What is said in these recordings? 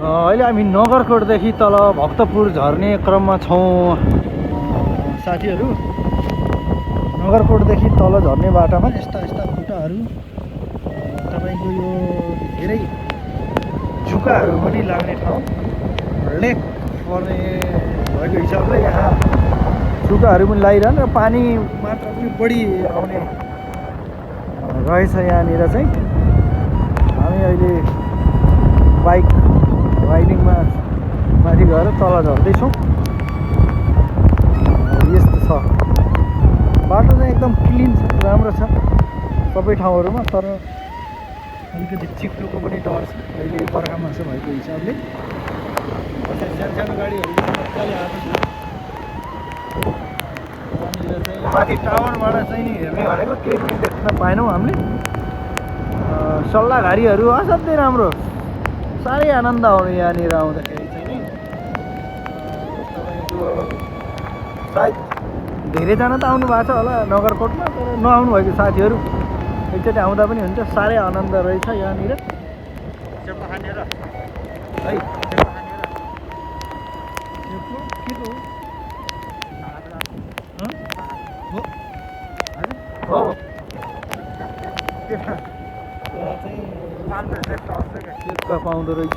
अहिले हामी नगरकोटदेखि तल भक्तपुर झर्ने क्रममा छौँ साथीहरू। नगरकोटदेखि तल झर्ने बाटोमा यस्ता यस्ता खुट्टाहरू तपाईँको यो धेरै जुकाहरू पनि लाग्ने ठाउँ लेक पर्ने भएको हिसाबले यहाँ जुकाहरू पनि लगाइरहन् र पानी मात्रा पनि बढी आउने रहेछ यहाँनिर चाहिँ। हामी अहिले बाइक राइडिङमा माथि गएर तल झर्दैछौँ। यस्तो छ बाटो चाहिँ एकदम क्लिन छ, राम्रो छ सबै ठाउँहरूमा, तर अलिकति चिप्लोको पनि डर छ अहिले बर्खा मास भएको हिसाबले। सानो गाडीहरू पनि मजाले आएको छ। यहाँनिर चाहिँ माथि टावरबाट चाहिँ नि हेर्ने भनेको केही पनि देख्न पाएनौँ हामीले। सल्लाहघारीहरू असाध्यै राम्रो, साह्रै आनन्द आउने यहाँनिर आउँदाखेरि चाहिँ नि। तपाईँको सायद धेरैजना त आउनु भएको छ होला नगरकोटमा, तर नआउनु भएको साथीहरू एकचोटि आउँदा पनि हुन्छ। साह्रै आनन्द रहेछ यहाँनिर। सेप्पा खानेर है, सेप्पा खानेर सेप्पा के हो हो सेप्पा पाउँदो रहेछ।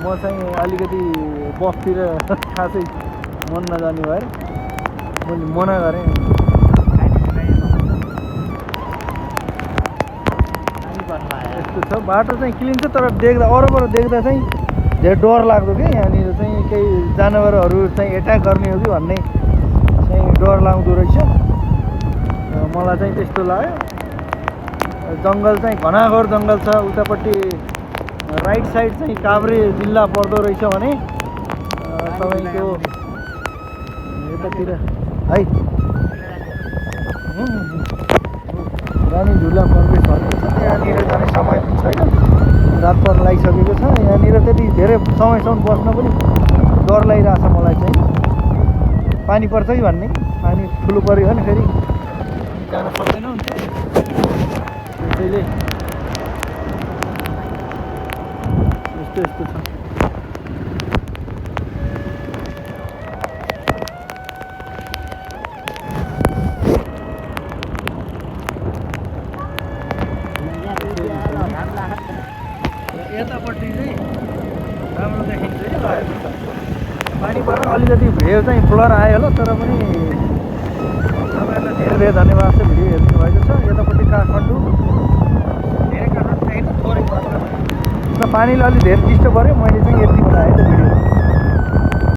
म चाहिँ अलिकति बफतिर खासै मन नजाने भएर मैले मना गरेँ। यस्तो छ बाटो चाहिँ क्लिन छ, तर देख्दा अरूबाट देख्दा चाहिँ धेरै डर लाग्दो क्या। यहाँनिर चाहिँ केही जनावरहरू चाहिँ एट्याक गर्ने हो कि भन्ने चाहिँ डर लाग्दो रहेछ। मलाई चाहिँ त्यस्तो लाग्यो। जङ्गल चाहिँ घनाघोर जङ्गल छ। उतापट्टि राइट साइड चाहिँ काभ्रे जिल्ला पर्दो रहेछ भने तपाईँको यतातिर है रानी झुला पर्ने छ। यहाँनिर जाने समय पनि छैन, रात पर्न लागिसकेको छ। यहाँनिर त्यति धेरै समयसम्म बस्न पनि डर लागिरहेछ मलाई चाहिँ। पानी पर्छ कि भन्ने, पानी ठुलो पऱ्यो भने फेरि जान सक्दैनौँ। त्यसैले यस्तो यस्तो छ। यतापट्टि चाहिँ राम्रो देखिन्छ क्या पानी पर्न। अलिकति भिडियो चाहिँ ब्लर आयो होला, तर पनि तपाईँहरूलाई धेरै धेरै धन्यवाद छ भिडियो हेर्नु भएको छ। यतापट्टि काठमाडौँ, धेरै काठमाडौँ चाहिँ थोरै मात्र पानीले अलिक धेरै डिस्टर्ब गर्यो। मैले चाहिँ यति बनाएँ।